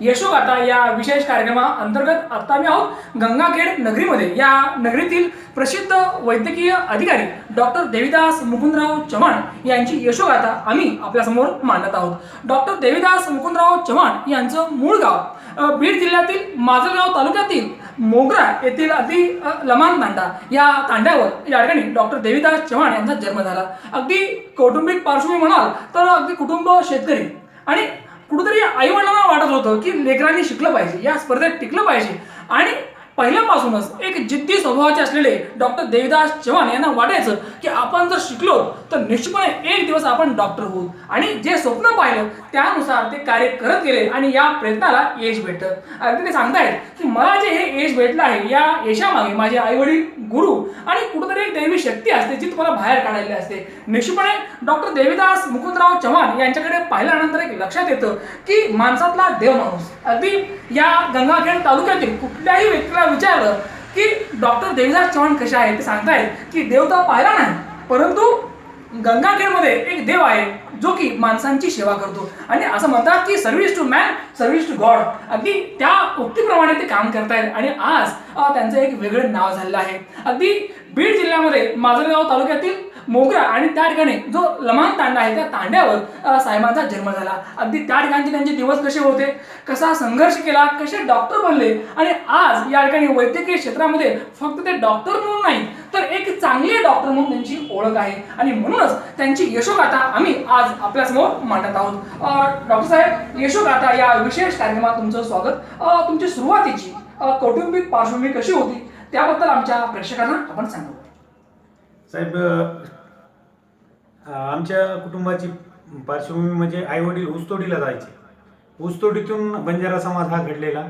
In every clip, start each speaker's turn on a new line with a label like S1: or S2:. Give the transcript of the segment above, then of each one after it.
S1: यशोगाथा या विशेष कार्यक्रमाअंतर्गत आता आम्ही आहोत गंगाखेड नगरीमध्ये। या नगरीतील प्रसिद्ध वैद्यकीय अधिकारी डॉक्टर देवीदास मुकुंदराव चव्हाण यांची यशोगाथा आम्ही आपल्यासमोर मांडत आहोत। डॉक्टर देवीदास मुकुंदराव चव्हाण यांचं मूळ गाव बीड जिल्ह्यातील माजलगाव तालुक्यातील मोगरा येथील अगदी लमान तांडा या तांड्यावर या ठिकाणी डॉक्टर देवीदास चव्हाण यांचा जन्म झाला। अगदी कौटुंबिक पार्श्वभूमी म्हणाल तर अगदी कुटुंब शेतकरी आणि कुठेतरी आई वडिलांना वाटत होतं की लेकरांनी शिकलं पाहिजे, या स्पर्धेत टिकलं पाहिजे आणि पहिल्यापासूनच एक जिद्दी स्वभावाचे असलेले डॉक्टर देवीदास चव्हाण यांना वाटायचं की आपण जर शिकलो तर निश्चितपणे एक दिवस आपण डॉक्टर होऊ आणि जे स्वप्न पाहिलं त्यानुसार ते कार्य करत गेले आणि या प्रयत्नाला यश भेटलं। अगदी ते सांगतायत की मला जे हे यश भेटलं आहे या यशामागे माझे आई वडील, गुरु आणि कुठेतरी एक दैवी शक्ती असते जी तुम्हाला बाहेर काढायला असते। निश्चितपणे डॉक्टर देवीदास मुकुंदराव चव्हाण यांच्याकडे पाहिल्यानंतर एक लक्षात येतं की माणसातला देव माणूस। अगदी या गंगाखेड तालुक्यातील कुठल्याही व्यक्तीला विचारलं की डॉक्टर देवीदास चव्हाण कसे आहेत ते सांगतायत की देव तर पाहिला नाही, परंतु गंगाखेडमध्ये एक देव आहे जो की माणसांची सेवा करतो आणि असं म्हणतात की service to man service to God. अगदी त्या उक्तीप्रमाणे ते काम करतायत आणि आज त्यांचं एक वेगळं नाव झालेलं आहे। अगदी बीड जिल्ह्यामध्ये माजलगाव तालुक्यातील मोगरा आणि त्या ठिकाणी जो लमान तांडा आहे त्या तांड्यावर साहेबांचा जन्म झाला। अगदी त्या ठिकाणचे त्यांचे दिवस कसे होते, कसा संघर्ष केला, कसे डॉक्टर बनले आणि आज या ठिकाणी वैद्यकीय क्षेत्रामध्ये फक्त ते डॉक्टर म्हणून नाही तर एक चांगले डॉक्टर म्हणून त्यांची ओळख आहे आणि म्हणूनच त्यांची यशोगाथा आम्ही आज आपल्यासमोर मांडत आहोत। डॉक्टर साहेब, यशोगाथा या विशेष कार्यक्रमात तुमचं स्वागत। तुमची सुरुवातीची कौटुंबिक पार्श्वभूमी कशी होती त्याबद्दल आमच्या प्रेक्षकांना आपण सांगा।
S2: साहेब, आमच्या कुटुंबाची पार्श्वभूमी म्हणजे आई वडील ऊसतोडीला जायचे। ऊसतोडीतून बंजारा समाज हा घडलेला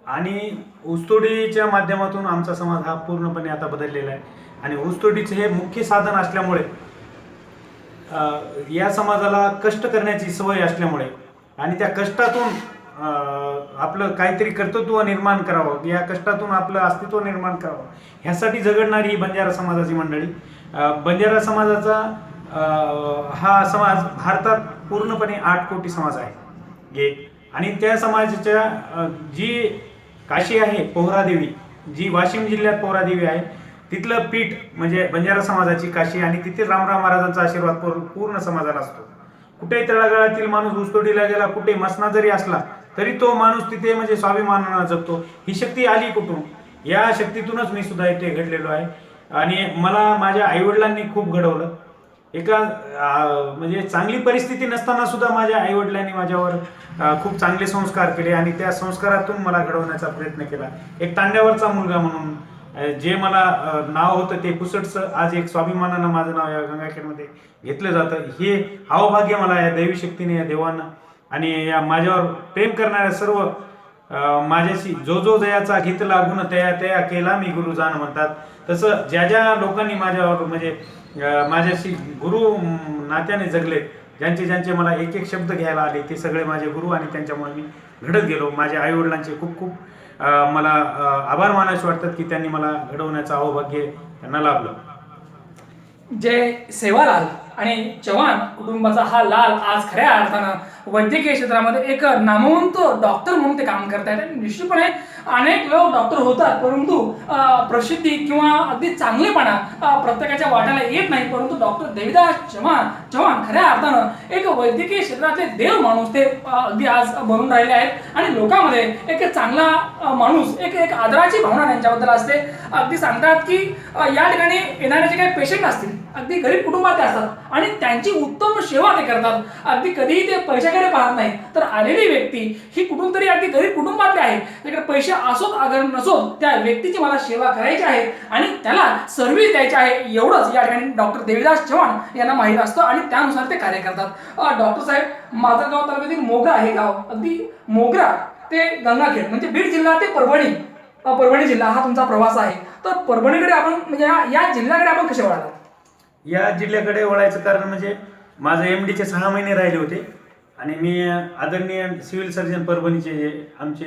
S2: आणि ऊसतोडीच्या माध्यमातून आमचा समाज हा पूर्णपणे आता बदललेला आहे आणि ऊसतोडीचे हे मुख्य साधन असल्यामुळे या समाजाला कष्ट करण्याची सवय असल्यामुळे आणि त्या कष्टातून आपलं काहीतरी कर्तृत्व निर्माण करावं, या कष्टातून आपलं अस्तित्व निर्माण करावं ह्यासाठी झगडणारी ही बंजारा समाजाची मंडळी। बंजारा समाजाचा हा समाज भारतात पूर्णपणे 8 कोटी समाज आहे एक आणि त्या समाजाच्या जी काशी आहे पोहरादेवी, जी वाशिम जिल्ह्यात पोहरादेवी आहे, तिथलं पीठ म्हणजे बंजारा समाजाची काशी आणि तिथे रामराव महाराजांचा आशीर्वाद पूर्ण समाजाला असतो। कुठेही तळागाळातील माणूस ऊसतोडीला गेला, कुठे मसना जरी असला तरी तो माणूस तिथे म्हणजे स्वाभिमानानं जगतो। ही शक्ती आली कुठून? या शक्तीतूनच मी सुद्धा इथे घडलेलो आहे आणि मला माझ्या आईवडिलांनी खूप घडवलं। एका म्हणजे चांगली परिस्थिती नसताना सुद्धा माझ्या आईवडिलांनी माझ्यावर खूप चांगले संस्कार केले आणि त्या संस्कारातून मला घडवण्याचा प्रयत्न केला। एक तांड्यावरचा मुलगा म्हणून जे मला नाव होतं ते पुसटचं, आज एक स्वाभिमानानं माझं नाव या गंगाखेडमध्ये घेतलं जातं। हे अवभाग्य मला या दैवी शक्तीने, या देवानं आणि या माझ्यावर प्रेम करणाऱ्या सर्व माझ्याशी जो दयाचा घेतला गुण तया तया केला मी गुरु जाण म्हणतात, तसं ज्या ज्या लोकांनी माझ्यावर म्हणजे माझ्याशी गुरु नात्याने जगले, ज्यांचे मला एक एक शब्द घ्यायला आले, ते सगळे माझे गुरु आणि त्यांच्यामुळे मी घडत गेलो। माझ्या आईवडिलांचे खूप खूप मला आभार मानायचे वाटतात की त्यांनी मला घडवण्याचं अवभाग्य त्यांना लाभलं।
S1: जय सेवालाल आणि चव्हाण कुटुंबाचा हा लाल आज खऱ्या अर्थानं वैद्यकीय क्षेत्रामध्ये एक नामवंत डॉक्टर म्हणून ते काम करतायत आणि निश्चितपणे अनेक लोक डॉक्टर होतात परंतु प्रसिद्धी किंवा अगदी चांगलेपणा प्रत्येकाच्या वाट्याला येत नाही, परंतु डॉक्टर देवीदास चव्हाण खऱ्या अर्थानं एक वैद्यकीय क्षेत्रातले देव माणूस ते अगदी आज बनून राहिले आहेत आणि लोकांमध्ये एक चांगला माणूस, एक आदराची भावना त्यांच्याबद्दल असते। अगदी सांगतात की या ठिकाणी येणारे जे काही पेशंट असतील अगदी गरीब कुटुंबातले असतात आणि त्यांची उत्तम सेवा ते करतात। अगदी कधीही ते पैशाकडे पाहत नाही तर आलेली व्यक्ती ही कुठून तरी अगदी गरीब कुटुंबातली आहे, त्याकडे पैसे असोत अगर नसोत त्या व्यक्तीची मला सेवा करायची आहे आणि त्याला सर्व्हिस द्यायची आहे, एवढंच या ठिकाणी डॉक्टर देवीदास चव्हाण यांना माहीत असतं आणि त्यानुसार ते कार्य करतात। डॉक्टर साहेब, माजलगाव तालुक्यातील मोगरा हे गाव, अगदी मोगरा ते गंगाखेड म्हणजे बीड जिल्हा ते परभणी जिल्हा हा तुमचा प्रवास आहे, तर परभणीकडे आपण म्हणजे या जिल्ह्याकडे आपण कसे वळालात?
S2: या जिल्ह्याकडे वळायचं कारण म्हणजे माझं MD चे 6 महिने राहिले होते आणि मी आदरणीय सिव्हिल सर्जन परभणीचे आमचे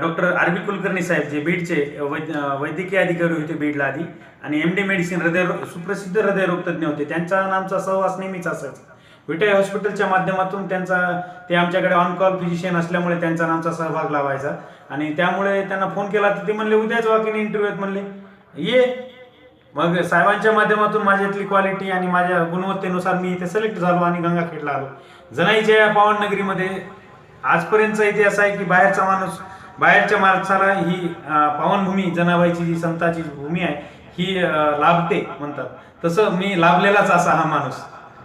S2: डॉक्टर RB कुलकर्णी साहेब जे बीडचे वैद्यकीय अधिकारी होते बीडला आधी आणि MD मेडिसिन सुप्रसिद्ध हृदयरोग तज्ज्ञ होते, त्यांचा आणि आमचा सहवास नेहमीच असायचा। विटाई हॉस्पिटलच्या माध्यमातून ते आमच्याकडे ऑन कॉल फिजिशियन असल्यामुळे त्यांचा आणि आमचा सहभाग लावायचा. आणि त्यामुळे त्यांना फोन केला तर ते म्हणले उद्याच वॉक-इन इंटरव्ह्यू आहेत म्हणले, ये. मग साहेबांच्या माध्यमातून माझ्यातली क्वालिटी आणि माझ्या गुणवत्तेनुसार मी इथे सिलेक्ट झालो आणि गंगाखेडला आलो. जनाईच्या या पावननगरीमध्ये आजपर्यंतचा इतिहास आहे की बाहेरच्या माणसाला ही पावनभूमी, जनाबाईची जी संताची भूमी आहे ही लाभते म्हणतात, तसं मी लाभलेलाच असा हा माणूस.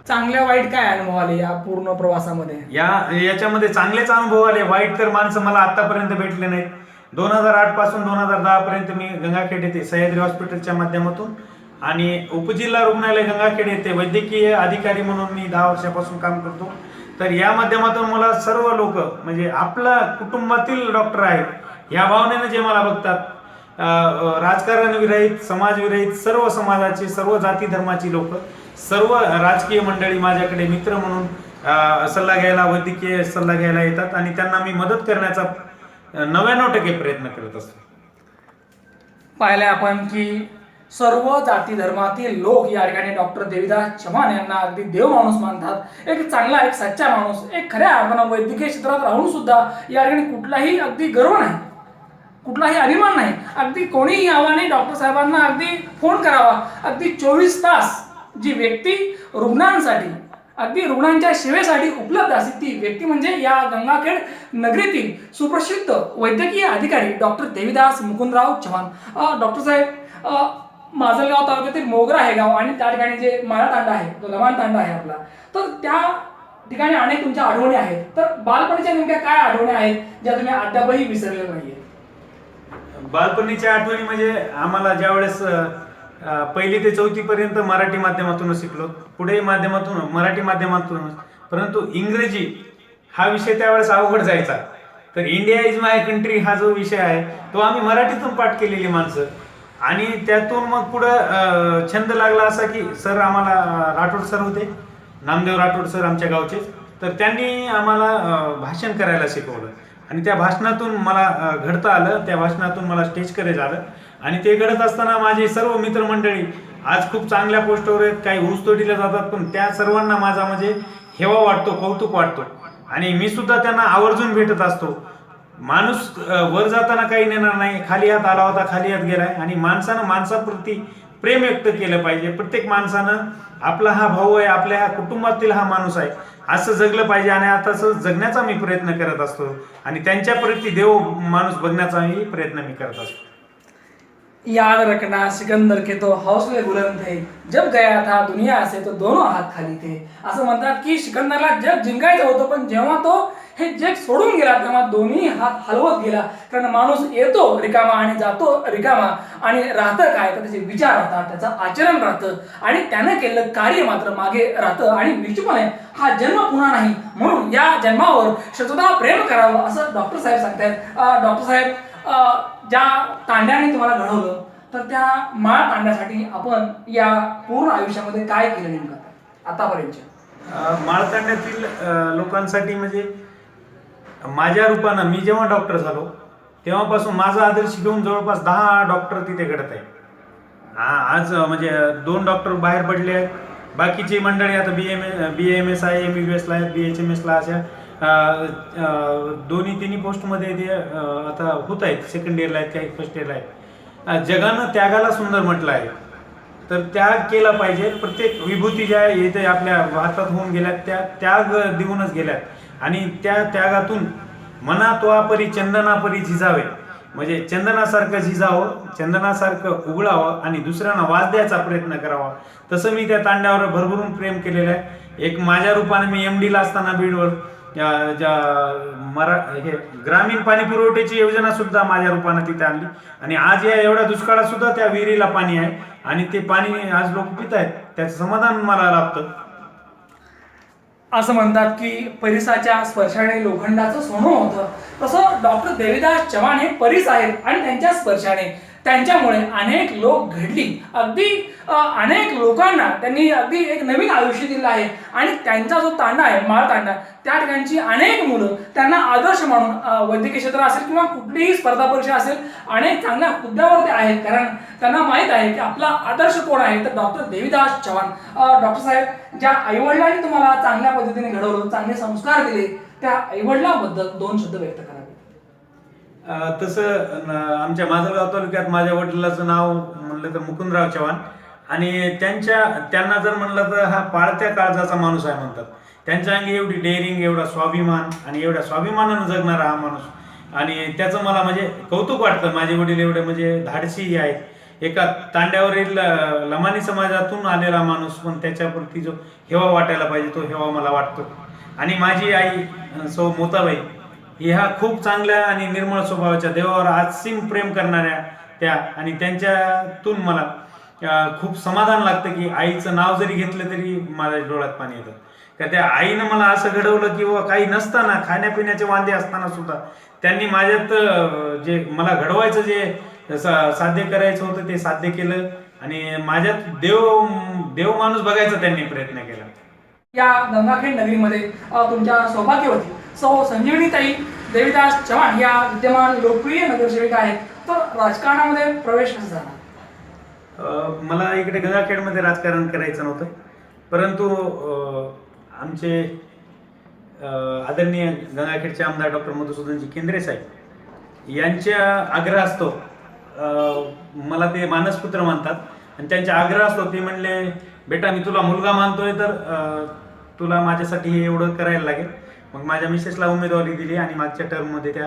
S1: चांगल्या वाईट काय अनुभव आले या पूर्ण प्रवासामध्ये?
S2: याच्यामध्ये चांगलेच अनुभव आले, वाईट तर माणसं मला आतापर्यंत भेटले नाहीत. 2008 पासून 2010 पर्यंत मी गंगाखेड येथे सह्याद्री हॉस्पिटलच्या माध्यमातून आणि उपजिल्हा रुग्णालय गंगाखेड येथे वैद्यकीय अधिकारी म्हणून मी 10 वर्षापासून काम करतो. तर या माध्यमातून मला सर्व लोक म्हणजे आपला कुटुंबातील डॉक्टर आहेत या भावनेने जे मला बघतात, राजकारण विरहित, समाज विरहित, सर्व समाजाचे, सर्व जाती धर्माची लोक, सर्व राजकीय मंडळी माझ्याकडे मित्र म्हणून सल्ला घ्यायला, वैद्यकीय सल्ला घ्यायला येतात आणि त्यांना मी मदत करण्याचा 99% प्रयत्न करत असतो.
S1: पाहिलंय आपण की सर्व जाती धर्मातील लोक या ठिकाणी डॉक्टर देविदास चव्हाण यांना अगदी देव माणूस मानतात. एक चांगला, एक सच्चा माणूस, एक खऱ्या अर्थानं वैद्यकीय क्षेत्रात राहून सुद्धा या ठिकाणी कुठलाही अगदी गर्व नाही, कुठलाही अभिमान नाही. अगदी कोणीही यावं नाही, डॉक्टर साहेबांना अगदी फोन करावा. अगदी 24 तास जी व्यक्ती रुग्णांसाठी, अगदी रुग्णांच्या सेवेसाठी उपलब्ध असते ती व्यक्ती म्हणजे या गंगाखेड नगरीतील सुप्रसिद्ध वैद्यकीय अधिकारी डॉक्टर देविदास मुकुंदराव चव्हाण. डॉक्टर साहेब, माजलगाव तालुक्यातील मोगरा हे गाव आणि त्या ठिकाणी जे माळा तांडा आहे, तो लवाण तांडा आहे आपला, तर त्या ठिकाणी अनेक तुमच्या आठवणी आहेत. तर बालपणीच्या नेमक्या काय आठवणी आहेत ज्या तुम्ही अद्यापही विसरलेल्या नाहीये?
S2: बालपणीच्या आठवणी म्हणजे आम्हाला ज्यावेळेस 1ली ते 4थी पर्यंत मराठी माध्यमातूनच शिकलो, पुढे मराठी माध्यमातूनच, परंतु इंग्रजी हा विषय त्यावेळेस अवघड जायचा. तर इंडिया इज माय कंट्री हा जो विषय आहे तो आम्ही मराठीतून पाठ केलेली माणसं आणि त्यातून मग पुढं छंद लागला असा की सर आम्हाला राठोड सर होते, नामदेव राठोड सर आमच्या गावचे, तर त्यांनी आम्हाला भाषण करायला शिकवलं आणि त्या भाषणातून मला घडता आलं, त्या भाषणातून मला स्टेज करेज आलं आणि ते घडत असताना माझे सर्व मित्रमंडळी आज खूप चांगल्या पोस्टवर आहेत, काही ऊसतोडीला जातात, पण त्या सर्वांना माझा म्हणजे हेवा वाटतो, कौतुक वाटतो आणि मी सुद्धा त्यांना आवर्जून भेटत असतो. माणूस वर जाताना काही नेणार नाही, खाली हात आला होता खाली हात गेलाय आणि माणसानं माणसाप्रती प्रेम व्यक्त केलं पाहिजे. प्रत्येक माणसानं आपला हा भाऊ आहे, आपल्या ह्या कुटुंबातील हा माणूस आहे असं जगलं पाहिजे आणि आता असं जगण्याचा मी प्रयत्न करत असतो आणि त्यांच्याप्रती देव माणूस बघण्याचाही प्रयत्न मी करत असतो.
S1: याद रखना सिकंदर के तो हौसले बुलंद थे, जब गया था दुनिया से तो दोनों हात खाली थे. असं म्हणतात की सिकंदरला जग जिंकायचं होतं, पण जेव्हा तो हे जग सोडून गेला तेव्हा दोन्ही हात हलवत गेला. कारण माणूस येतो रिकामा आणि जातो रिकामा आणि राहतं काय तर त्याचे विचार राहतात, त्याचं आचरण राहतं आणि त्यानं केलेलं कार्य मात्र मागे राहतं आणि निश्चितपणे हा जन्म पुन्हा नाही, म्हणून या जन्मावर शतदा प्रेम करावं असं डॉक्टर साहेब सांगतात. डॉक्टर साहेब, ज्या तांड्याने तुम्हाला घडवलं तर त्या माळ तांड्यासाठी आपण या पूर्ण आयुष्यामध्ये काय केलं नेमकं आतापर्यंत?
S2: माळतांड्यातील लोकांसाठी म्हणजे माझ्या रूपानं मी जेव्हा डॉक्टर झालो तेव्हापासून माझा आदर्श घेऊन जवळपास 10 डॉक्टर तिथे घडत आहे. आज म्हणजे 2 डॉक्टर बाहेर पडले आहेत, बाकीची मंडळी आता BAMS आहे, MBBS ला आहेत, BHMS ला अशा 2-3 पोस्टमध्ये ते आता होत आहेत, सेकंड इयरला आहेत, काही फर्स्ट इयरला आहेत. जगानं त्यागाला सुंदर म्हटलं आहे, तर त्याग केला पाहिजे. प्रत्येक विभूती ज्या येथे आपल्या भारतात होऊन गेल्यात त्या त्याग देऊनच गेल्यात आणि त्या त्यागातून मना त्वापरी चंदनापरी झिजावे, म्हणजे चंदनासारखं झिजावं, चंदनासारखं उघडावं आणि दुसऱ्यांना वास द्यायचा प्रयत्न करावा. तसं मी त्या तांड्यावर भरभरून प्रेम केलेलं आहे. एक माझ्या रूपाने मी MDला असताना बीडवर हे ग्रामीण पाणी पुरवठ्याची योजना सुद्धा माझ्या रूपाने तिथे आणली आणि आज या एवढ्या दुष्काळात सुद्धा त्या विहिरीला पाणी आहे आणि ते पाणी आज लोक पित आहेत, त्याचं समाधान मला लाभतं.
S1: असं म्हणतात की परिसाच्या स्पर्शाने लोखंडाचं सोनं होतं, तसं डॉक्टर देविदास चव्हाण हे परिस आहेत आणि त्यांच्या स्पर्शाने त्यांच्यामुळे अनेक लोक घडली, अगदी अनेक लोकांना त्यांनी अगदी एक नवीन आयुष्य दिलं आहे. आणि त्यांचा जो तांडा आहे, माळ तांडा, त्या ठिकाणची अनेक मुलं त्यांना आदर्श मानून वैद्यकीय क्षेत्र असेल किंवा कुठलीही स्पर्धा परीक्षा असेल अनेक चांगल्या हुद्द्यावरती आहेत. कारण त्यांना माहीत आहे की आपला आदर्श कोण आहे, तर डॉक्टर देविदास चव्हाण. डॉक्टर साहेब, ज्या आईवडिलांनी तुम्हाला चांगल्या पद्धतीने घडवलं, चांगले संस्कार दिले, त्या आईवडिलांबद्दल 2 शब्द व्यक्त करावे.
S2: तसं आमच्या माजलगाव तालुक्यात माझ्या वडिलाचं नाव म्हणलं तर मुकुंदराव चव्हाण, आणि त्यांना जर म्हणलं तर हा पाळत्या काळजाचा माणूस आहे म्हणतात. त्यांच्या अंगी एवढी डेअरिंग, एवढा स्वाभिमान आणि एवढ्या स्वाभिमानानं जगणारा हा माणूस, आणि त्याचं मला म्हणजे कौतुक वाटतं. माझे वडील एवढे म्हणजे धाडसी आहेत. एका तांड्यावरील लमानी समाजातून आलेला माणूस, पण त्याच्यावरती जो हेवा वाटायला पाहिजे तो हेवा मला वाटतो. आणि माझी आई सौ मोताबाई ह्या खूप चांगल्या आणि निर्मळ स्वभावाच्या, देवावर असीम प्रेम करणाऱ्या त्या, आणि त्यांच्यातून मला खूप समाधान लागतं की आईचं नाव जरी घेतलं तरी माझ्या डोळ्यात पाणी येतं. का त्या आईनं मला असं घडवलं की काही नसताना, खाण्यापिण्याचे वांदे असताना सुद्धा त्यांनी माझ्यात जे मला घडवायचं, जे साध्य करायचं होतं ते साध्य केलं, आणि माझ्यात देव माणूस बघायचा त्यांनी प्रयत्न केला.
S1: या गंगाखेड नगरीमध्ये तुमच्या सौभाग्यवती सौ संजीवनीताई देविदास चव्हाण या विद्यमान लोकप्रिय नगरसेविका आहेत. तर राजकारणामध्ये प्रवेश कसा झाला?
S2: मला इकडे गंगाखेडमध्ये राजकारण करायचं नव्हतं, परंतु आमचे आदरणीय गंगाखेडचे आमदार डॉक्टर मधुसूदनजी केंद्रे साहेब यांच्या आग्रहास्तव मला ते मानसपुत्र मानतात, आणि त्यांच्या आग्रहास्तव ते म्हणले, बेटा मी तुला मुलगा मानतोय तर तुला माझ्यासाठी हे एवढं करायला लागेल. मग माझ्या मिसेसला उमेदवारी दिली, आणि मागच्या टर्ममध्ये त्या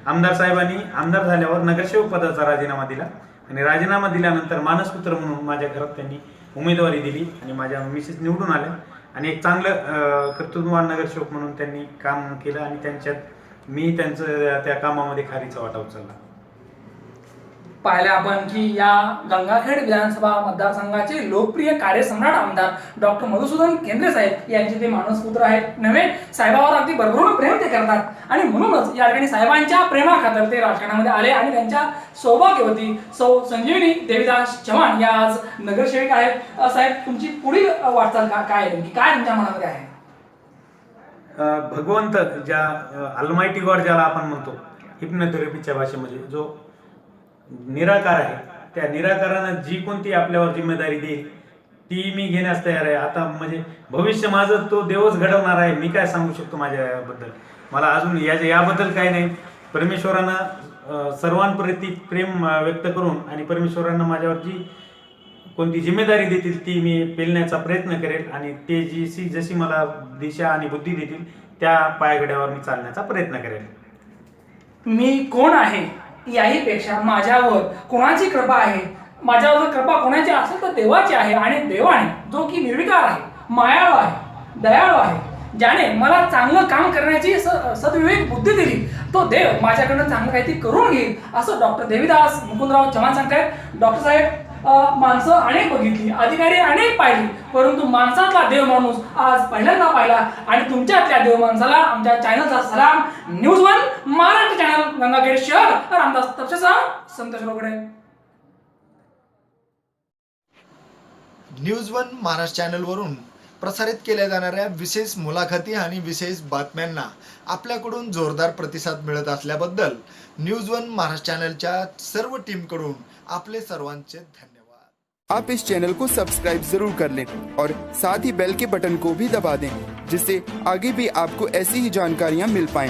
S2: आमदार साहेबांनी आमदार झाल्यावर नगरसेवक पदाचा राजीनामा दिला, आणि राजीनामा दिल्यानंतर मानसपुत्र म्हणून माझ्या घरात त्यांनी उमेदवारी दिली, आणि माझ्या मिसेस निवडून आल्या, आणि एक चांगलं कर्तृत्ववान नगरसेवक म्हणून त्यांनी काम केलं, आणि मी त्यांचं त्या कामामध्ये खारीचा वाटा उचलला.
S1: पाहिलं आपण की या गंगाखेड विधानसभा मतदारसंघाचे लोकप्रिय कार्यसम्राट आमदार डॉक्टर मधुसूदन केंद्रे साहेब यांचे ते मानसपुत्र आहेत. नव्हे, साहेबावर अगदी भरभरून प्रेम ते करतात, आणि म्हणूनच या ठिकाणी साहेबांच्या प्रेमाखातर ते राजकारणामध्ये आले, आणि त्यांच्या सौभाग्यवती सौ संजीवनी देविदास चव्हाण या आज नगरसेविका आहेत. साहेब, तुमची पुढील वाटचाल काय आहे, काय तुमच्या मनामध्ये आहे?
S2: भगवंत, ज्या अल्मायटी गॉड ज्याला आपण म्हणतो हिप्नोथेरपीच्या भाषेमध्ये, जो निराकार आहे, त्या निराकारानं जी कोणती आपल्यावर जिम्मेदारी देईल ती मी घेण्यास तयार आहे. आता म्हणजे भविष्य माझं तो देवच घडवणार आहे. मी काय सांगू शकतो माझ्याबद्दल? मला अजून याबद्दल काही नाही. परमेश्वरानं सर्वांप्रती प्रेम व्यक्त करून, आणि परमेश्वरानं माझ्यावर जी कोणती जिम्मेदारी देतील ती मी पेलण्याचा प्रयत्न करेल, आणि ते जशी मला दिशा आणि बुद्धी देतील त्या पायगड्यावर मी चालण्याचा प्रयत्न करेल.
S1: मी कोण आहे याही पेक्षा माझ्यावर कोणाची कृपा आहे, माझ्यावर जर कृपा कोणाची असेल तर देवाची आहे, आणि देवाने, जो की निर्विकार आहे, मायाळू आहे, दयाळू आहे, ज्याने मला चांगलं काम करण्याची सद्विवेक बुद्धी दिली, तो देव माझ्याकडनं चांगलं काहीतरी करून घेईल, असं डॉक्टर देविदास मुकुंदराव चव्हाण सांगतायत. डॉक्टर साहेब, माणसं अनेक बघितली, अधिकारी अनेक पाहिली, परंतु माणसातला देव माणूस आज पहिल्यांदा पाहिला, आणि तुमच्यातल्या देव माणसाला आमच्या चॅनलचा सलाम. न्यूज 1 महाराष्ट्र चॅनल, गंगाखेड शहर, रामदास तपसेसह संतोष रोकडे.
S3: न्यूज 1 महाराष्ट्र चॅनलवरून प्रसारित केल्या जाणाऱ्या विशेष मुलाखती आणि विशेष बातम्यांना आपल्याकडून जोरदार प्रतिसाद मिळत असल्याबद्दल न्यूज 1 महाराष्ट्र चॅनलच्या सर्व टीमकडून आपले सर्वांचे धन्यवाद.
S4: आप इस चैनल को सब्सक्राइब जरूर कर लें और साथ ही बेल के बटन को भी दबा दें, जिससे आगे भी आपको ऐसी ही जानकारियां मिल पाएं.